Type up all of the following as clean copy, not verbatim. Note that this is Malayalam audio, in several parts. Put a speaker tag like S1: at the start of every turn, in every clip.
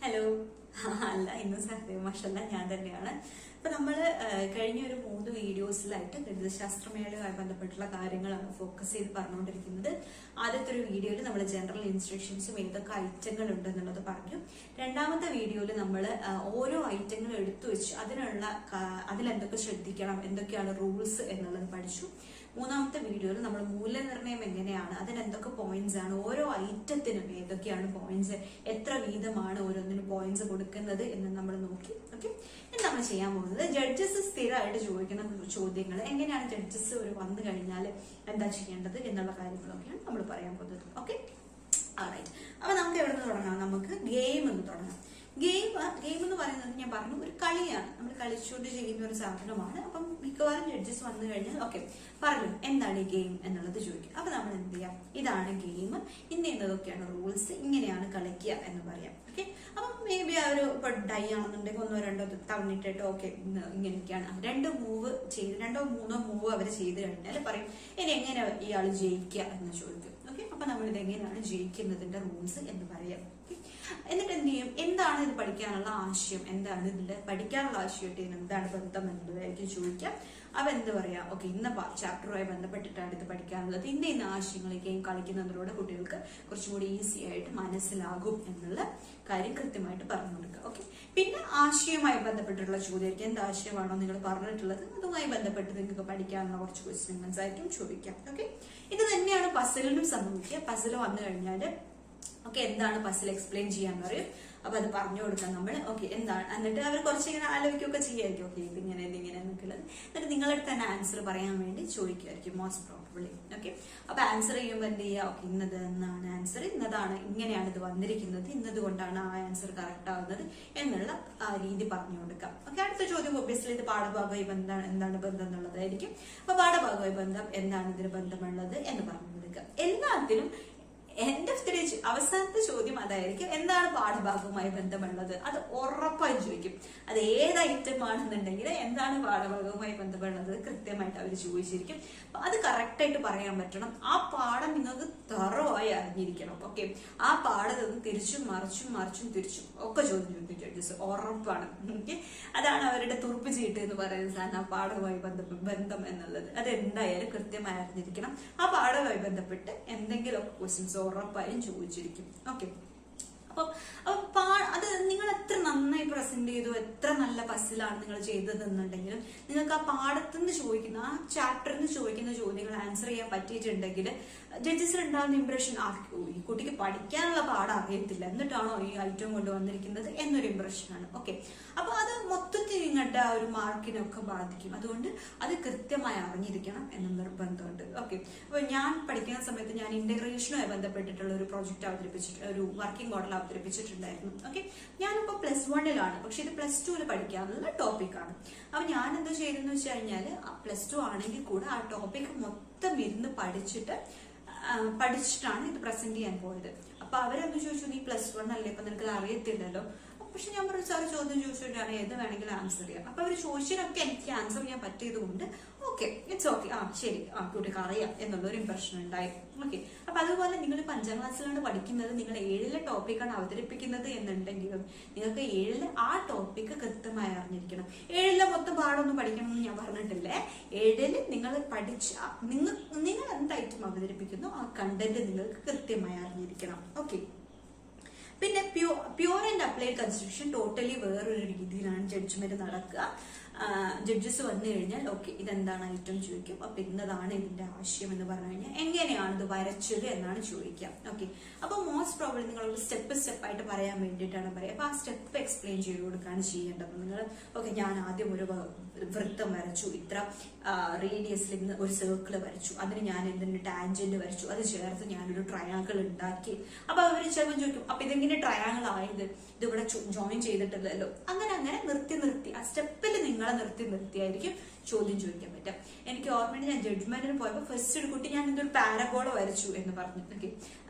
S1: ഹലോ. അല്ല, ഇന്ന് മാഷല്ല ഞാൻ തന്നെയാണ്. അപ്പൊ നമ്മള് കഴിഞ്ഞ ഒരു 3 വീഡിയോസിലായിട്ട് ഗണിതശാസ്ത്രമേളയുമായി ബന്ധപ്പെട്ടുള്ള കാര്യങ്ങളാണ് ഫോക്കസ് ചെയ്ത് പറഞ്ഞുകൊണ്ടിരിക്കുന്നത്. ആദ്യത്തെ ഒരു വീഡിയോയിൽ നമ്മൾ ജനറൽ ഇൻസ്ട്രക്ഷൻസും ഏതൊക്കെ ഐറ്റങ്ങൾ ഉണ്ടെന്നുള്ളത് പറഞ്ഞു. രണ്ടാമത്തെ വീഡിയോയിൽ നമ്മൾ ഓരോ ഐറ്റങ്ങൾ എടുത്തു വെച്ച് അതിലെന്തൊക്കെ ശ്രദ്ധിക്കണം, എന്തൊക്കെയാണ് റൂൾസ് എന്നുള്ളത് പഠിച്ചു. മൂന്നാമത്തെ വീഡിയോയിൽ നമ്മൾ മൂല്യനിർണ്ണയം എങ്ങനെയാണ്, അതിനെന്തൊക്കെ പോയിന്റ്സ് ആണ്, ഓരോ ഐറ്റത്തിനും ഏതൊക്കെയാണ് പോയിന്റ്സ്, എത്ര വീതമാണ് ഓരോന്നിനും പോയിന്റ്സ് കൊടുക്കുന്നത് എന്ന് നമ്മൾ നോക്കി. ഓക്കെ, ഇനി നമ്മൾ ചെയ്യാൻ പോകുന്നത് ജഡ്ജസ് സ്ഥിരമായിട്ട് ചോദിക്കുന്ന ചോദ്യങ്ങൾ, എങ്ങനെയാണ് ജഡ്ജസ് വന്നു കഴിഞ്ഞാൽ എന്താ ചെയ്യേണ്ടത് എന്നുള്ള കാര്യങ്ങളൊക്കെയാണ് നമ്മൾ പറയാൻ പോകുന്നത്. Okay, all right. അപ്പൊ നമുക്ക് എവിടെ നിന്ന് തുടങ്ങാം? നമുക്ക് ഗെയിം എന്ന് തുടങ്ങാം. ഗെയിം എന്ന് പറയുന്നത് ഞാൻ പറഞ്ഞു ഒരു കളിയാണ്, നമ്മൾ കളിച്ചുകൊണ്ട് ചെയ്യുന്ന ഒരു സാധനമാണ്. അപ്പം മിക്കവാറും ജഡ്ജസ് വന്നു കഴിഞ്ഞാൽ ഓക്കെ പറഞ്ഞു എന്താണ് ഈ ഗെയിം എന്നുള്ളത് ചോദിക്കും. അപ്പൊ നമ്മൾ എന്ത് ചെയ്യാം, ഇതാണ് ഗെയിം, ഇന്നതൊക്കെയാണ് റൂൾസ്, ഇങ്ങനെയാണ് കളിക്കുക എന്ന് പറയാം. ഓക്കെ, അപ്പം മേ ബി ആ ഒരു ഇപ്പൊ ഡൈ ആണെന്നുണ്ടെങ്കിൽ 1-2 തവണിട്ടിട്ട് ഓക്കെ ഇങ്ങനെയൊക്കെയാണ് 2 3 മൂവ് അവർ ചെയ്ത് കഴിഞ്ഞാൽ പറയും ഇനി എങ്ങനെ ഇയാൾ ജയിക്കുക എന്ന് ചോദിക്കും. ഓക്കെ, അപ്പൊ നമ്മൾ ഇത് എങ്ങനെയാണ് ജയിക്കുന്നതിന്റെ റൂൾസ് എന്ന് പറയാം. എന്നിട്ട് എന്ത് ചെയ്യും, എന്താണ് ഇത് പഠിക്കാനുള്ള ആശയം, എന്താണ് ഇതിന്റെ പഠിക്കാനുള്ള ആശയമായിട്ട് എന്താണ് ബന്ധം എന്നുള്ളതായിരിക്കും ചോദിക്കാം. അപ്പൊ എന്ത് പറയാ, ഓക്കെ ഇന്ന ചാപ്റ്ററുമായി ബന്ധപ്പെട്ടിട്ടാണ് ഇത് പഠിക്കാനുള്ളത്, ഇന്ന ആശയങ്ങൾ ഗെയിം കളിക്കുന്നതിലൂടെ കുട്ടികൾക്ക് കുറച്ചും കൂടി ഈസി ആയിട്ട് മനസ്സിലാകും എന്നുള്ള കാര്യം കൃത്യമായിട്ട് പറഞ്ഞു കൊടുക്കുക. ഓക്കെ, പിന്നെ ആശയവുമായി ബന്ധപ്പെട്ടിട്ടുള്ള ചോദ്യമായിരിക്കും, എന്ത് ആശയമാണോ നിങ്ങൾ പറഞ്ഞിട്ടുള്ളത് അതുമായി ബന്ധപ്പെട്ട് നിങ്ങൾക്ക് പഠിക്കാനുള്ള കുറച്ച് ക്വസ്റ്റ്യൻസ് ആയിരിക്കും ചോദിക്കാം. ഓക്കെ, ഇത് തന്നെയാണ് പസിലിനും സംഭവിക്കുക. പസിൽ വന്നു കഴിഞ്ഞാൽ ഓക്കെ എന്താണ് പസിൽ എക്സ്പ്ലെയിൻ ചെയ്യാൻ പറയും. അപ്പൊ അത് പറഞ്ഞു കൊടുക്കാം നമ്മൾ. ഓക്കെ എന്താണ്, എന്നിട്ട് അവർ കുറച്ച് ഇങ്ങനെ ആലോചിക്കുകയൊക്കെ ചെയ്യായിരിക്കും, ഓക്കെ ഇതിങ്ങനെ എന്നൊക്കെയുള്ളത്. എന്നിട്ട് നിങ്ങളുടെ തന്നെ ആൻസർ പറയാൻ വേണ്ടി ചോദിക്കുമായിരിക്കും മോസ്റ്റ് പ്രോബബ്ലി. ഓക്കെ, അപ്പൊ ആൻസർ ചെയ്യുമ്പോൾ എന്ത് ചെയ്യുക, ഓക്കെ ഇന്നത് എന്നാണ് ആൻസർ, ഇന്നതാണ് ഇങ്ങനെയാണ് ഇത് വന്നിരിക്കുന്നത്, ഇന്നത് കൊണ്ടാണ് ആ ആൻസർ കറക്റ്റ് ആവുന്നത് എന്നുള്ള രീതി പറഞ്ഞു കൊടുക്കാം. ഓക്കെ, അടുത്ത ചോദ്യം ഒബ്വിയസ്ലി ഇത് പാഠഭാഗമായി എന്താണ് ബന്ധം എന്നുള്ളതായിരിക്കും. അപ്പൊ പാഠഭാഗമായി ബന്ധം എന്താണ് ഇതിന് ബന്ധമുള്ളത് എന്ന് പറഞ്ഞു കൊടുക്കുക. എല്ലാത്തിനും എൻഡ് ഓഫ് ദി ഡേ അവസാനത്തെ ചോദ്യം അതായിരിക്കും, എന്താണ് പാഠഭാഗവുമായി ബന്ധമുള്ളത്. അത് ഉറപ്പായും ചോദിക്കും. അത് ഏത് ഐറ്റം ആണെന്നുണ്ടെങ്കിൽ എന്താണ് പാഠഭാഗവുമായി ബന്ധമുള്ളത് കൃത്യമായിട്ട് അവർ ചോദിച്ചിരിക്കും. അപ്പൊ അത് കറക്റ്റായിട്ട് പറയാൻ പറ്റണം. ആ പാഠം നിങ്ങൾക്ക് തറവായി അറിഞ്ഞിരിക്കണം. ഓക്കെ, ആ പാഠത്തിൽ തിരിച്ചും മറിച്ചും തിരിച്ചും ഒക്കെ ചോദ്യം ചോദിക്കും ജഡ്ജസ്, ഉറപ്പാണ്. ഓക്കെ, അതാണ് അവരുടെ തുറുപ്പ് ചീട്ട് എന്ന് പറയുന്ന സാധനം, ആ പാഠവുമായി ബന്ധം എന്നുള്ളത്. അത് എന്തായാലും കൃത്യമായി അറിഞ്ഞിരിക്കണം. ആ പാഠവുമായി ബന്ധപ്പെട്ട് എന്തെങ്കിലും ക്വസ്റ്റ്യൻസ് ഉറപ്പായും ചോദിച്ചിരിക്കും. ഓക്കെ, അപ്പൊ അത് നിങ്ങൾ എത്ര നന്നായി പ്രസന്റ് ചെയ്തു, എത്ര നല്ല പസിലാണ് നിങ്ങൾ ചെയ്തതെന്നുണ്ടെങ്കിലും നിങ്ങൾക്ക് ആ പാഠത്തുനിന്ന് ചോദിക്കുന്ന ആ ചാപ്റ്ററിൽ നിന്ന് ചോദിക്കുന്ന ചോദ്യങ്ങൾ ആൻസർ ചെയ്യാൻ പറ്റിയിട്ടുണ്ടെങ്കിൽ ജഡ്ജസിൽ ഉണ്ടാകുന്ന ഇംപ്രഷൻ ഈ കുട്ടിക്ക് പഠിക്കാനുള്ള പാഠം അറിയത്തില്ല എന്നിട്ടാണോ ഈ ഐറ്റം കൊണ്ട് വന്നിരിക്കുന്നത് എന്നൊരു ഇംപ്രഷനാണ്. ഓക്കെ, അപ്പൊ അത് മൊത്തത്തിൽ നിങ്ങളുടെ ആ ഒരു മാർക്കിനൊക്കെ ബാധിക്കും. അതുകൊണ്ട് അത് കൃത്യമായി അറിഞ്ഞിരിക്കണം എന്ന നിർബന്ധമുണ്ട്. ഓക്കെ, അപ്പൊ ഞാൻ പഠിക്കുന്ന സമയത്ത് ഞാൻ ഇന്റഗ്രേഷനുമായി ബന്ധപ്പെട്ടിട്ടുള്ള ഒരു പ്രോജക്റ്റ് ഒരു വർക്കിംഗ് മോഡൽ അവതരിപ്പിച്ചിട്ടുണ്ടായിരുന്നു. ഓക്കെ, ഞാനിപ്പോ +1 പക്ഷെ ഇത് +2 പഠിക്കാനുള്ള ടോപ്പിക്കാണ്. അപ്പൊ ഞാൻ എന്താ ചെയ്തെന്ന് വെച്ച് കഴിഞ്ഞാല് +2 ആണെങ്കിൽ കൂടെ ആ ടോപ്പിക് മൊത്തം ഇരുന്ന് പഠിച്ചിട്ടാണ് ഇത് പ്രസന്റ് ചെയ്യാൻ പോയത്. അപ്പൊ അവരെന്ത് ചോദിച്ചു, നീ +1 അല്ലേ, ഇപ്പൊ നിനക്ക് അറിയത്തില്ലല്ലോ. പക്ഷെ ഞാൻ പറഞ്ഞു സാർ ചോദ്യം ചോദിച്ചിട്ടാണ് ഏത് വേണമെങ്കിലും ആൻസർ ചെയ്യാം. അപ്പൊ അവർ ചോദിച്ചതിനൊക്കെ എനിക്ക് ആൻസർ ചെയ്യാൻ പറ്റിയത് കൊണ്ട് ഓക്കെ ഇറ്റ്സ് ഓക്കെ, ശരി കുട്ടിക്ക് അറിയാം എന്നുള്ളൊരു ഇംപ്രഷൻ ഉണ്ടായി. ഓക്കെ, അപ്പൊ അതുപോലെ നിങ്ങൾ 5ാം ക്ലാസ്സിലാണ് പഠിക്കുന്നത്, നിങ്ങൾ 7ലെ ടോപ്പിക്കാണ് അവതരിപ്പിക്കുന്നത് എന്നുണ്ടെങ്കിലും നിങ്ങൾക്ക് 7ലെ ആ ടോപ്പിക്ക് കൃത്യമായി അറിഞ്ഞിരിക്കണം. 7ലെ മൊത്തം പാടൊന്നും പഠിക്കണം എന്ന് ഞാൻ പറഞ്ഞിട്ടില്ലേ. 7ല് നിങ്ങൾ നിങ്ങൾ എന്ത് ഐറ്റം അവതരിപ്പിക്കുന്നു ആ കണ്ടന്റ് നിങ്ങൾക്ക് കൃത്യമായി അറിഞ്ഞിരിക്കണം. ഓക്കെ, പിന്നെ pure and applied construction totally വേറൊരു രീതിയിലാണ് ജഡ്ജ്മെന്റ് നടക്കുക. ജഡ്ജസ് വന്നു കഴിഞ്ഞാൽ ഓക്കെ ഇതെന്താണ് ഐറ്റം ചോദിക്കും. അപ്പൊ ഇന്നതാണ് ഇതിന്റെ ആശയം എന്ന് പറഞ്ഞു കഴിഞ്ഞാൽ എങ്ങനെയാണ് ഇത് വരച്ചത് എന്നാണ് ചോദിക്കുക. ഓക്കെ, അപ്പൊ മോസ്റ്റ് പ്രോബ്ലം നിങ്ങളോട് സ്റ്റെപ്പ് ആയിട്ട് പറയാൻ വേണ്ടിയിട്ടാണ് പറയുക. അപ്പൊ ആ സ്റ്റെപ്പ് എക്സ്പ്ലെയിൻ ചെയ്ത് കൊടുക്കുകയാണ് ചെയ്യേണ്ടത്. നിങ്ങൾ ഓക്കെ ഞാൻ ആദ്യം ഒരു വൃത്തം വരച്ചു, ഇത്ര റേഡിയസിൽ ഒരു സർക്കിൾ വരച്ചു, അതിന് ഞാൻ എന്തിന്റെ ടാൻജന്റ് വരച്ചു, അത് ചേർത്ത് ഞാനൊരു ട്രയാങ്കിൾ ഉണ്ടാക്കി. അപ്പൊ അവർ ചിലപ്പോൾ ചോദിക്കും അപ്പൊ ഇതെങ്ങനെ ട്രയാങ്കിൾ ആയത്, ഇതിവിടെ ജോയിൻ ചെയ്തിട്ടില്ലല്ലോ. അങ്ങനെ നിർത്തി ആ സ്റ്റെപ്പിൽ നിങ്ങളെ നിർത്തിയായിരിക്കും ചോദ്യം ചോദിക്കാൻ പറ്റും. എനിക്ക് ഓർമ്മയുണ്ട്, ഞാൻ ജഡ്ജ്മെന്റിന് പോയപ്പോൾ ഫസ്റ്റ് ഒരു കുട്ടി ഞാൻ എന്തൊരു പാരബോള വരച്ചു എന്ന് പറഞ്ഞു. ഓക്കെ,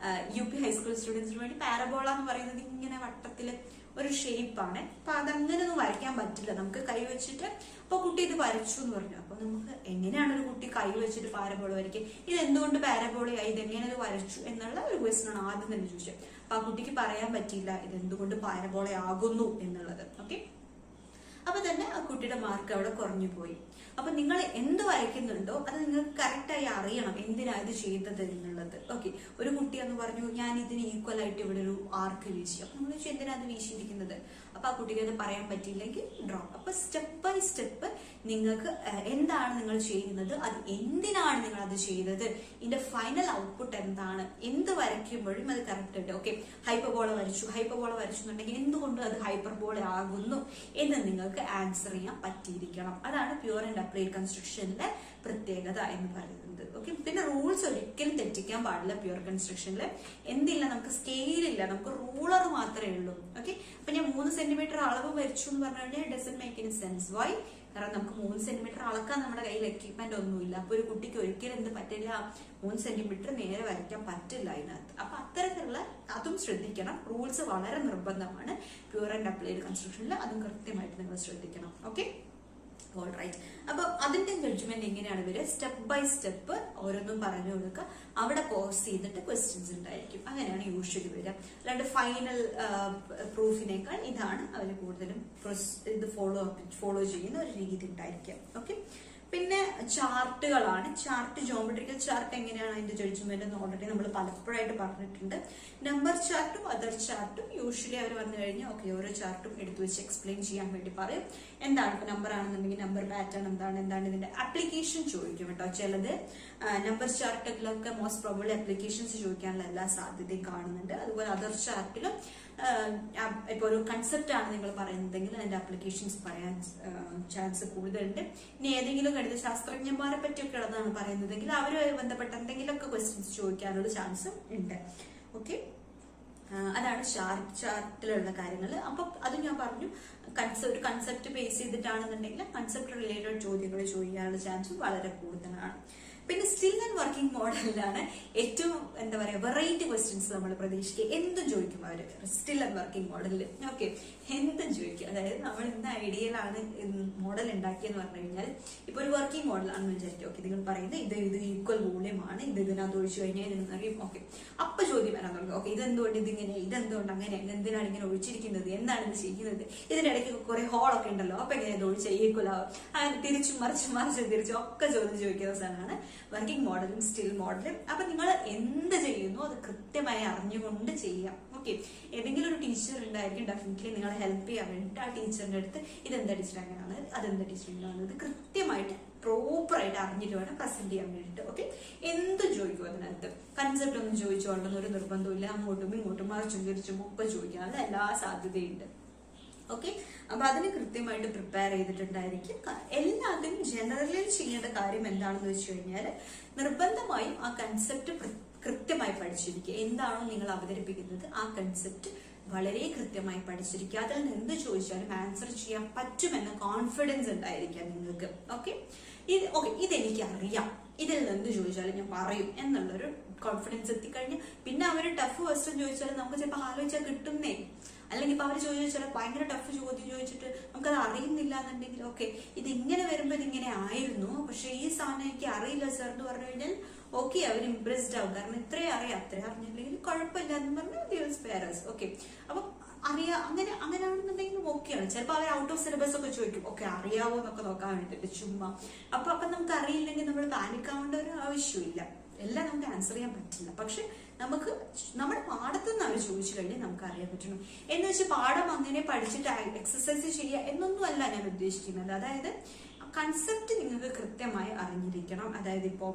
S1: UP ഹൈസ്കൂൾ സ്റ്റുഡൻസിന് വേണ്ടി പാരബോള എന്ന് പറയുന്നത് ഇങ്ങനെ വട്ടത്തില് ഒരു ഷേപ്പാണ്. അപ്പൊ അതങ്ങനെ ഒന്നും വരയ്ക്കാൻ പറ്റില്ല, നമുക്ക് കൈ വെച്ചിട്ട്. അപ്പൊ കുട്ടി ഇത് വരച്ചു എന്ന് പറഞ്ഞു. അപ്പൊ നമുക്ക് എങ്ങനെയാണ് ഒരു കുട്ടി കൈ വെച്ചിട്ട് പാരബോള വരയ്ക്കുക, ഇത് എന്തുകൊണ്ട് പാരബോളയായി, ഇതെങ്ങനെ ഇത് വരച്ചു എന്നുള്ള ഒരു ക്വസ്റ്റ്യൻ ആണ് ആദ്യം തന്നെ ചോദിച്ചത്. അപ്പൊ ആ കുട്ടിക്ക് പറയാൻ പറ്റിയില്ല ഇത് എന്തുകൊണ്ട് പാരബോള ആകുന്നു എന്നുള്ളത്. ഓക്കെ, അപ്പൊ തന്നെ ആ കുട്ടിയുടെ മാർക്ക് അവിടെ കുറഞ്ഞു പോയി. അപ്പൊ നിങ്ങൾ എന്ത് വരയ്ക്കുന്നുണ്ടോ അത് നിങ്ങൾക്ക് കറക്റ്റായി അറിയണം എന്തിനാ ഇത് ചെയ്തത് എന്നുള്ളത്. ഓക്കെ, ഒരു കുട്ടി എന്ന് പറഞ്ഞു ഞാൻ ഇതിന് ഈക്വൽ ആയിട്ട് ഇവിടെ ഒരു ആർക്ക് വീശി. അപ്പൊ നമ്മൾ ചോദിച്ചു എന്തിനാ അത് വീശിയിരിക്കുന്നത്? അപ്പൊ ആ കുട്ടിക്ക് അത് പറയാൻ പറ്റിയില്ലെങ്കിൽ ഡ്രോപ്പ്. അപ്പൊ സ്റ്റെപ്പ് ബൈ സ്റ്റെപ്പ് നിങ്ങൾക്ക് എന്താണ് നിങ്ങൾ ചെയ്യുന്നത്, അത് എന്തിനാണ് നിങ്ങൾ അത് ചെയ്തത്, ഇതിന്റെ ഫൈനൽ ഔട്ട്പുട്ട് എന്താണ്, എന്ത് വരയ്ക്കുമ്പോഴും അത് കറക്റ്റ് ആയിട്ട്. ഓക്കെ, ഹൈപ്പർബോള വരച്ചു എന്നുണ്ടെങ്കിൽ എന്തുകൊണ്ട് അത് ഹൈപ്പർബോള ആകുന്നു എന്ന് നിങ്ങൾക്ക് ആൻസർ ചെയ്യാൻ പറ്റിയിരിക്കണം. അതാണ് പ്യൂർ ആൻഡ് അപ്ലൈഡ് കൺസ്ട്രക്ഷനിലെ പ്രത്യേകത എന്ന് പറയുന്നത്. ഓക്കെ, പിന്നെ റൂൾസ് ഒരിക്കലും തെറ്റിക്കാൻ പാടില്ല. പ്യൂർ കൺസ്ട്രക്ഷനിൽ എന്തില്ല, നമുക്ക് സ്കെയിലില്ല, നമുക്ക് റൂളർ മാത്രമേ ഉള്ളൂ. ഓക്കെ, അപ്പൊ ഞാൻ 3 സെന്റിമീറ്റർ അളവ് വരച്ചു എന്ന് പറഞ്ഞു കഴിഞ്ഞാൽ doesn't make any sense. Why? കാരണം നമുക്ക് 3 സെന്റിമീറ്റർ അളക്കാൻ നമ്മുടെ കയ്യിൽ എക്യുപ്മെന്റ് ഒന്നുമില്ല. അപ്പൊ ഒരു കുട്ടിക്ക് ഒരിക്കലും എന്ത് പറ്റില്ല, 3 സെന്റിമീറ്റർ നേരെ വരയ്ക്കാൻ പറ്റില്ല അതിനകത്ത്. അപ്പൊ അത്തരത്തിലുള്ള അതും ശ്രദ്ധിക്കണം. റൂൾസ് വളരെ നിർബന്ധമാണ് പ്യൂർ ആൻഡ് അപ്ലൈഡ് കൺസ്ട്രക്ഷനിൽ, അതും കൃത്യമായിട്ട് നിങ്ങൾ ശ്രദ്ധിക്കണം. Okay, alright. അപ്പൊ അതിന്റെ ജഡ്ജ്മെന്റ് എങ്ങനെയാണ് വരിക? സ്റ്റെപ്പ് ബൈ സ്റ്റെപ്പ് ഓരോന്നും പറഞ്ഞു കൊടുക്കുക. അവിടെ പോസ് ചെയ്തിട്ട് ക്വസ്റ്റ്യൻസ് ഉണ്ടായിരിക്കും. അങ്ങനെയാണ് യൂഷ്വലി വരിക. അല്ലാണ്ട് ഫൈനൽ പ്രൂഫിനേക്കാൾ ഇതാണ് അവർ കൂടുതലും ഇത് ഫോളോ ചെയ്യുന്ന ഒരു രീതി ഉണ്ടായിരിക്കുക. ഓക്കെ, പിന്നെ ചാർട്ടുകളാണ്. ജോമെട്രിക്കൽ ചാർട്ട് എങ്ങനെയാണ് അതിന്റെ ജഡ്ജ്മെന്റ് എന്ന് ഓൾറെഡി നമ്മൾ പലപ്പോഴായിട്ട് പറഞ്ഞിട്ടുണ്ട്. നമ്പർ ചാർട്ടും അതർ ചാർട്ടും യൂഷ്വലി അവർ വന്നു കഴിഞ്ഞാൽ ഓക്കെ ഓരോ ചാർട്ടും എടുത്തു വെച്ച് എക്സ്പ്ലെയിൻ ചെയ്യാൻ വേണ്ടി പറയും. എന്താണ് ഇപ്പൊ നമ്പർ ആണെന്നുണ്ടെങ്കിൽ നമ്പർ പാറ്റേൺ എന്താണ് ഇതിന്റെ ആപ്ലിക്കേഷൻ ചോദിക്കും കേട്ടോ. ചിലത് നമ്പർ ചാർട്ടിലൊക്കെ മോസ്റ്റ് പ്രോബബ്ലി ആപ്ലിക്കേഷൻസ് ചോദിക്കാനുള്ള എല്ലാ സാധ്യതയും കാണുന്നുണ്ട്. അതുപോലെ അതർ ചാർട്ടിലും ഇപ്പൊ ഒരു കൺസെപ്റ്റ് ആണ് നിങ്ങൾ പറയുന്നതെങ്കിൽ അതിന്റെ ആപ്ലിക്കേഷൻസ് പറയാൻ ചാൻസ് കൂടുതലുണ്ട്. ഇനി ഏതെങ്കിലും ഗണിത ശാസ്ത്രജ്ഞന്മാരെ പറ്റിയൊക്കെ ഉള്ളതാണ് പറയുന്നതെങ്കിൽ അവരുമായി ബന്ധപ്പെട്ട എന്തെങ്കിലുമൊക്കെ ക്വസ്റ്റ്യൻസ് ചോദിക്കാനുള്ള ചാൻസും ഉണ്ട്. ഓക്കെ, അതാണ് ചാർട്ടിലുള്ള കാര്യങ്ങൾ. അപ്പൊ അത് ഞാൻ പറഞ്ഞു ഒരു കൺസെപ്റ്റ് ബേസ് ചെയ്തിട്ടാണെന്നുണ്ടെങ്കിൽ കൺസെപ്റ്റ് റിലേറ്റഡ് ചോദ്യങ്ങൾ ചോദിക്കാനുള്ള ചാൻസും വളരെ കൂടുതലാണ്. പിന്നെ സ്റ്റിൽ ആൻഡ് വർക്കിംഗ് മോഡലിലാണ് ഏറ്റവും എന്താ പറയാ വെറൈറ്റി ക്വസ്റ്റ്യൻസ് നമ്മൾ പ്രതീക്ഷിക്കുക. എന്തും ചോദിക്കും അവര് സ്റ്റിൽ ആൻഡ് വർക്കിംഗ് മോഡലിൽ. ഓക്കെ, എന്തും ചോദിക്കും. അതായത് നമ്മൾ ഇന്ന് ഐഡിയയിലാണ് മോഡൽ ഉണ്ടാക്കിയെന്ന് പറഞ്ഞു കഴിഞ്ഞാൽ ഇപ്പൊ ഒരു വർക്കിംഗ് മോഡലാണെന്ന് വിചാരിക്കും. ഓക്കെ, നിങ്ങൾ പറയുന്നത് ഇത് ഈക്വൽ വോളിയം ആണ്, ഇത് ഇതിനകത്ത് ഒഴിച്ചു കഴിഞ്ഞാൽ ഇതിനറിയും. ഓക്കെ, അപ്പൊ ചോദ്യം വരാൻ തുടങ്ങും. ഓക്കെ, ഇതെന്തുകൊണ്ട് ഇതിങ്ങനെ, ഇതെന്തുകൊണ്ട് അങ്ങനെ, എന്തിനാണ് ഇങ്ങനെ ഒഴിച്ചിരിക്കുന്നത്, എന്താണ് ഇത് ചെയ്യുന്നത്, ഇതിന്റെ ഇടയ്ക്ക് കുറെ ഹോളൊക്കെ ഉണ്ടല്ലോ, അപ്പൊ എങ്ങനെ ഇത് ഒഴിച്ചാൽ ഈക്വൽ ആവും, അങ്ങനെ തിരിച്ചും മറിച്ചും ഒക്കെ ചോദ്യം ചോദിക്കുന്ന സാധനമാണ് വർക്കിംഗ് മോഡലും സ്റ്റിൽ മോഡലും. അപ്പൊ നിങ്ങൾ എന്ത് ചെയ്യുന്നു അത് കൃത്യമായി അറിഞ്ഞുകൊണ്ട് ചെയ്യാം. ഓക്കെ, ഏതെങ്കിലും ഒരു ടീച്ചർ ഉണ്ടായിരിക്കും ഡെഫിനറ്റ്ലി നിങ്ങളെ ഹെൽപ്പ് ചെയ്യാൻ വേണ്ടിയിട്ട്. ആ ടീച്ചറിന്റെ അടുത്ത് ഇതെന്താ ടീച്ചർ അങ്ങനെയാണ്, അതെന്താ ടീച്ചർ ഇങ്ങനെയാണ്, ഇത് കൃത്യമായിട്ട് പ്രോപ്പറായിട്ട് അറിഞ്ഞിട്ട് വേണം പ്രസന്റ് ചെയ്യാൻ വേണ്ടിയിട്ട്. ഓക്കെ, എന്തും ചോദിക്കും അതിനകത്ത്. കൺസെപ്റ്റ് ഒന്നും ചോദിച്ചോളണം ഒരു നിർബന്ധമില്ല. അങ്ങോട്ടും ഇങ്ങോട്ടും മറിച്ചും തിരിച്ചും ഒക്കെ ചോദിക്കാനുള്ള എല്ലാ സാധ്യതയുണ്ട്. ഓക്കെ, അപ്പൊ അതിന് കൃത്യമായിട്ട് പ്രിപ്പയർ ചെയ്തിട്ടുണ്ടായിരിക്കും. എല്ലാത്തിനും ജനറലി ചെയ്യേണ്ട കാര്യം എന്താണെന്ന് വെച്ച് കഴിഞ്ഞാൽ നിർബന്ധമായും ആ കൺസെപ്റ്റ് കൃത്യമായി പഠിച്ചിരിക്കുക. എന്താണോ നിങ്ങൾ അവതരിപ്പിക്കുന്നത് ആ കൺസെപ്റ്റ് വളരെ കൃത്യമായി പഠിച്ചിരിക്കുക. അതിൽ നിന്ന് എന്ത് ചോദിച്ചാലും ആൻസർ ചെയ്യാൻ പറ്റുമെന്ന കോൺഫിഡൻസ് ഉണ്ടായിരിക്കാം നിങ്ങൾക്ക്. ഓക്കെ, ഇതെനിക്ക് അറിയാം, ഇതിൽ നിന്ന് എന്ത് ചോദിച്ചാലും ഞാൻ പറയും എന്നുള്ളൊരു കോൺഫിഡൻസ് എത്തിക്കഴിഞ്ഞാൽ പിന്നെ അവർ ടഫ് ക്വസ്റ്റ്യൻ ചോദിച്ചാലും നമുക്ക് ചിലപ്പോൾ ആലോചിച്ചാൽ കിട്ടുന്നേ. അല്ലെങ്കിൽ ഇപ്പൊ അവർ ചോദിച്ചാൽ ഭയങ്കര ടഫ് ചോദ്യം ചോദിച്ചിട്ട് നമുക്കത് അറിയുന്നില്ല എന്നുണ്ടെങ്കിൽ ഓക്കെ ഇത് ഇങ്ങനെ വരുമ്പോൾ ഇതിങ്ങനെ ആയിരുന്നു, പക്ഷെ ഈ സാധനം എനിക്ക് അറിയില്ല സാർ എന്ന് പറഞ്ഞു കഴിഞ്ഞാൽ ഓക്കെ അവർ ഇംപ്രസ്ഡ് ആവും. കാരണം ഇത്രയും അറിഞ്ഞില്ലെങ്കിൽ കുഴപ്പമില്ല എന്ന് പറഞ്ഞാൽ ഓക്കെ. അപ്പൊ അങ്ങനെയാണെന്നുണ്ടെങ്കിലും ഓക്കെയാണ്. ചിലപ്പോൾ അവർ ഔട്ട് ഓഫ് സിലബസ് ഒക്കെ ചോദിക്കും. ഓക്കെ, അറിയാവോ എന്നൊക്കെ നോക്കാൻ വേണ്ടിട്ട് ചുമ്മാ. അപ്പൊ നമുക്ക് അറിയില്ലെങ്കിൽ നമ്മൾ പാനിക്കാവേണ്ട ഒരു ആവശ്യമില്ല. എല്ലാം നമുക്ക് ആൻസർ ചെയ്യാൻ പറ്റില്ല. പക്ഷെ നമുക്ക് നമ്മുടെ പാഠത്തു നിന്ന് അവർ ചോദിച്ചു കഴിഞ്ഞാൽ നമുക്ക് അറിയാൻ പറ്റണം. എന്ന് വെച്ചാൽ പാഠം അങ്ങനെ പഠിച്ചിട്ട് എക്സസൈസ് ചെയ്യുക എന്നൊന്നും അല്ല ഞാൻ ഉദ്ദേശിക്കുന്നത്. അതായത് കൺസെപ്റ്റ് നിങ്ങൾക്ക് കൃത്യമായി അറിഞ്ഞിരിക്കണം. അതായത് ഇപ്പൊ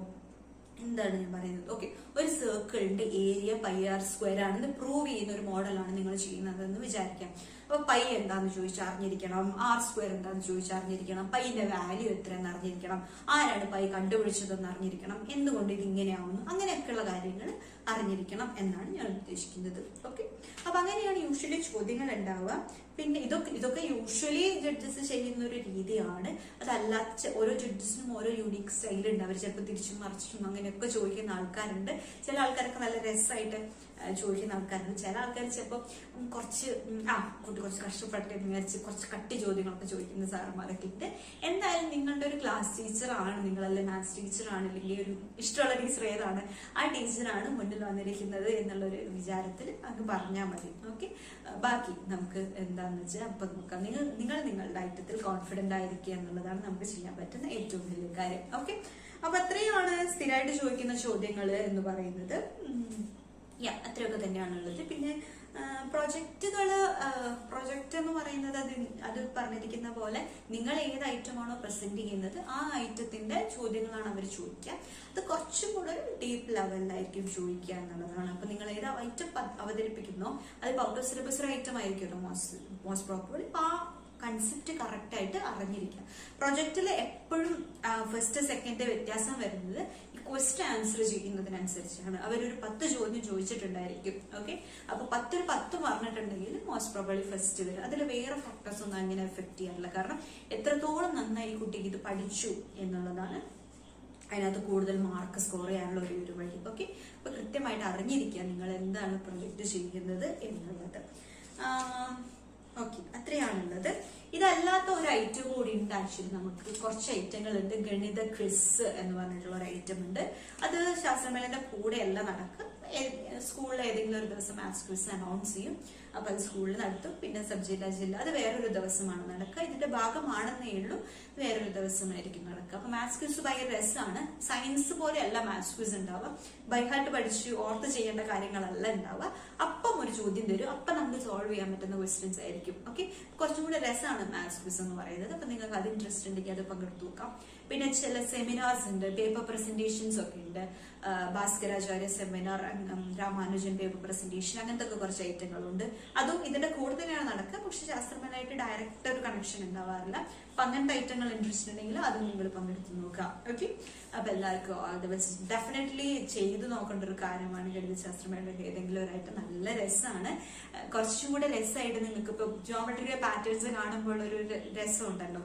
S1: എന്താണ് ഞാൻ പറയുന്നത്, ഓക്കെ ഒരു സർക്കിളിന്റെ ഏരിയ πr² ആണെന്ന് പ്രൂവ് ചെയ്യുന്ന ഒരു മോഡലാണ് നിങ്ങൾ ചെയ്യുന്നതെന്ന് വിചാരിക്കാം. അപ്പൊ പൈ എന്താന്ന് ചോദിച്ചറിഞ്ഞിരിക്കണം, r² എന്താന്ന് ചോദിച്ചറിഞ്ഞിരിക്കണം, പൈന്റെ വാല്യൂ എത്രയെന്ന് അറിഞ്ഞിരിക്കണം, ആരാണ് പൈ കണ്ടുപിടിച്ചതെന്ന് അറിഞ്ഞിരിക്കണം, എന്തുകൊണ്ട് ഇത് ഇങ്ങനെയാവുന്നു, അങ്ങനെയൊക്കെയുള്ള കാര്യങ്ങൾ അറിഞ്ഞിരിക്കണം എന്നാണ് ഞാൻ ഉദ്ദേശിക്കുന്നത്. ഓക്കെ, അപ്പൊ അങ്ങനെയാണ് യൂഷ്വലി ചോദ്യങ്ങൾ ഉണ്ടാവുക. പിന്നെ ഇതൊക്കെ യൂഷ്വലി ജഡ്ജസ് ചെയ്യുന്ന ഒരു രീതിയാണ്. അതല്ലാത്ത ഓരോ ജഡ്ജസിനും ഓരോ യൂണീക് സ്റ്റൈൽ ഉണ്ട്. അവർ ചിലപ്പോൾ തിരിച്ചും മറിച്ചിട്ടും അങ്ങനെയൊക്കെ ചോദിക്കുന്ന ആൾക്കാരുണ്ട്. ചില ആൾക്കാരൊക്കെ നല്ല രസമായിട്ട് ചോദിക്കുന്ന ആൾക്കാരുണ്ട്. ചില ആൾക്കാർ ചിലപ്പോൾ കുറച്ച് കുട്ടി കുറച്ച് കഷ്ടപ്പെട്ട് വിചാരിച്ച് കുറച്ച് കട്ടി ചോദ്യങ്ങളൊക്കെ ചോദിക്കുന്ന സാറന്മാരൊക്കെ ഉണ്ട്. എന്തായാലും നിങ്ങളുടെ ഒരു ക്ലാസ് ടീച്ചറാണ് നിങ്ങളല്ലേ, മാത്സ് ടീച്ചറാണ്, അല്ലെങ്കിൽ ഒരു ഇഷ്ടമുള്ള ടീച്ചർ ഏതാണ് ആ ടീച്ചറാണ് മുന്നിൽ വന്നിരിക്കുന്നത് എന്നുള്ളൊരു വിചാരത്തിൽ അങ്ങ് പറഞ്ഞാൽ മതി. ഓക്കെ, ബാക്കി നമുക്ക് എന്താന്ന് വെച്ചാൽ അപ്പൊ നോക്കാം. നിങ്ങൾ നിങ്ങളുടെ ഐറ്റത്തിൽ കോൺഫിഡന്റ് ആയിരിക്കുക എന്നുള്ളതാണ് നമുക്ക് ചെയ്യാൻ പറ്റുന്ന ഏറ്റവും വലിയ കാര്യം. ഓക്കെ, അപ്പൊ അത്രയുമാണ് സ്ഥിരമായിട്ട് ചോദിക്കുന്ന ചോദ്യങ്ങൾ എന്ന് പറയുന്നത്. അത്രയൊക്കെ തന്നെയാണുള്ളത്. പിന്നെ പ്രൊജക്റ്റ് എന്ന് പറയുന്നത് അത് പറഞ്ഞിരിക്കുന്ന പോലെ നിങ്ങൾ ഏത് ഐറ്റമാണോ പ്രസന്റ് ചെയ്യുന്നത് ആ ഐറ്റത്തിന്റെ ചോദ്യങ്ങളാണ് അവർ ചോദിക്കുക. അത് കുറച്ചും കൂടെ ഒരു ഡീപ്പ് ലെവലിലായിരിക്കും ചോദിക്കുക എന്നുള്ളതാണ്. അപ്പൊ നിങ്ങൾ ഏത് ഐറ്റം അവതരിപ്പിക്കുന്നോ അത് ഔട്ട് ഓഫ് സിലബസ് ഒരു ഐറ്റം ആയിരിക്കുമല്ലോ മോസ്റ്റ് പ്രോബബ്ലി. ആ കൺസെപ്റ്റ് കറക്റ്റ് ആയിട്ട് അറിഞ്ഞിരിക്കുക. പ്രൊജക്റ്റിൽ എപ്പോഴും ഫസ്റ്റ് സെക്കൻഡ് വ്യത്യാസം വരുന്നത് ക്വസ്റ്റ്യൻ ആൻസർ ചെയ്യുന്നതിനനുസരിച്ചാണ്. അവരൊരു 10 ചോദ്യം ചോദിച്ചിട്ടുണ്ടായിരിക്കും. ഓക്കെ, അപ്പൊ 10 പറഞ്ഞിട്ടുണ്ടെങ്കിൽ മോസ്റ്റ് പ്രോബബ്ലി ഫസ്റ്റ് വരും. അതിൽ വേറെ ഫാക്ടേഴ്സ് ഒന്നും അങ്ങനെ എഫക്ട് ചെയ്യാറില്ല. കാരണം എത്രത്തോളം നന്നായി കുട്ടിക്ക് ഇത് പഠിച്ചു എന്നുള്ളതാണ് അതിനകത്ത് കൂടുതൽ മാർക്ക് സ്കോർ ചെയ്യാനുള്ള ഒരു വഴി. ഓക്കെ, അപ്പൊ കൃത്യമായിട്ട് അറിഞ്ഞിരിക്കുക നിങ്ങൾ എന്താണ് പ്രൊജക്ട് ചെയ്യുന്നത് എന്നുള്ളത്. ഓക്കെ, അത്രയാണുള്ളത്. ഇതല്ലാത്ത ഒരു ഐറ്റം കൂടി ഉണ്ട്. ആക്ച്വലി നമുക്ക് കുറച്ച് ഐറ്റങ്ങൾ ഉണ്ട്. ഗണിത ക്വിസ് എന്ന് പറഞ്ഞിട്ടുള്ള ഒരു ഐറ്റം ഉണ്ട്. അത് ശാസ്ത്രമേളന്റെ കൂടെയല്ല നടക്കുക. സ്കൂളിൽ ഏതെങ്കിലും ഒരു ദിവസം മാത്സ് ക്വിസ് അനൗൺസ് ചെയ്യും. അപ്പൊ അത് സ്കൂളിൽ നടത്തും. പിന്നെ സബ് ജില്ല അത് വേറൊരു ദിവസമാണ് നടക്കുക. ഇതിന്റെ ഭാഗമാണെന്നേ ഉള്ളൂ, വേറൊരു ദിവസമായിരിക്കും നടക്കുക. അപ്പൊ മാത്സ് ക്വിസ് ഭയങ്കര രസമാണ്. സയൻസ് പോലെയല്ല മാത്സ് ക്വിസ് ഉണ്ടാവുക. ബൈഹാർട്ട് പഠിച്ച് ഓർത്ത് ചെയ്യേണ്ട കാര്യങ്ങളല്ല ഉണ്ടാവുക. അപ്പം ഒരു ചോദ്യം തരും, അപ്പൊ നമുക്ക് സോൾവ് ചെയ്യാൻ പറ്റുന്ന ക്വസ്റ്റ്യൻസ് ആയിരിക്കും. ഓക്കെ, കുറച്ചും കൂടെ രസമാണ് മാത്സ് ക്വിസ് എന്ന് പറയുന്നത്. അപ്പൊ നിങ്ങൾക്ക് അത് ഇൻട്രസ്റ്റ് ഉണ്ടെങ്കിൽ അത് പങ്കെടുത്തു നോക്കാം. പിന്നെ ചില സെമിനാർസ് ഉണ്ട്, പേപ്പർ പ്രസന്റേഷൻസ് ഒക്കെ ഉണ്ട്. Bhaskaracharya seminar, Ramanujan paper presentation, അങ്ങനത്തെ ഒക്കെ കുറച്ച് ഐറ്റങ്ങളുണ്ട്. അതും ഇതിന്റെ കൂടെ തന്നെയാണ് നടക്കുക. പക്ഷെ ശാസ്ത്രപരമായിട്ട് ഡയറക്റ്റ് ഒരു കണക്ഷൻ ഉണ്ടാവാറില്ല. അപ്പൊ അങ്ങനത്തെ ഐറ്റങ്ങൾ ഇൻട്രസ്റ്റ് ഉണ്ടെങ്കിൽ അതും നിങ്ങൾ പങ്കെടുത്ത് നോക്കാം. ഓക്കെ, അപ്പൊ എല്ലാവർക്കും ഓൾ ദി ബെസ്റ്റ്. ഡെഫിനറ്റ്ലി ചെയ്ത് നോക്കേണ്ട ഒരു കാര്യമാണ് ഗണിതശാസ്ത്രമേളയുടെ ഏതെങ്കിലും ഒരു ഐറ്റം. നല്ല രസമാണ്. കുറച്ചും കൂടെ രസമായിട്ട് നിങ്ങൾക്ക് ഇപ്പൊ ജോമെട്രിക്കൽ പാറ്റേൺസ് കാണുമ്പോൾ ഒരു രസം ഉണ്ടല്ലോ,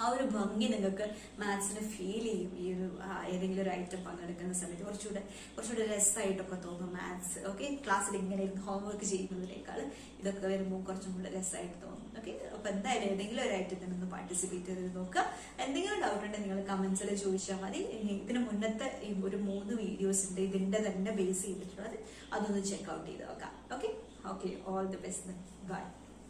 S1: ആ ഒരു ഭംഗി നിങ്ങൾക്ക് മാത്സിന് ഫീൽ ചെയ്യും. ഈ ഒരു ഏതെങ്കിലും ഒരു ഐറ്റം പങ്കെടുക്കുന്ന സമയത്ത് കുറച്ചുകൂടെ രസമായിട്ടൊക്കെ തോന്നും മാത്സ്. ഓക്കെ, ക്ലാസ്സിൽ ഇങ്ങനെ ഹോംവർക്ക് ചെയ്യുന്നതിനേക്കാൾ ഇതൊക്കെ വരുമ്പോൾ കുറച്ചും കൂടെ രസമായിട്ട് തോന്നും. ഓക്കെ, അപ്പൊ എന്തായാലും ഏതെങ്കിലും ഒരു ഐറ്റത്തിൽ നിന്ന് പാർട്ടിസിപ്പേറ്റ് ചെയ്ത് നോക്കുക. എന്തെങ്കിലും ഡൗട്ട് ഉണ്ടെങ്കിൽ നിങ്ങൾ കമന്റ്സിൽ ചോദിച്ചാൽ മതി. ഇതിന് മുന്നത്തെ ഒരു 3 വീഡിയോസ് ഉണ്ട് ഇതിന്റെ തന്നെ ബേസ് ചെയ്തിട്ടുള്ളത്. അതൊന്ന് ചെക്ക് ഔട്ട് ചെയ്ത് നോക്കാം. Okay, all the best. By.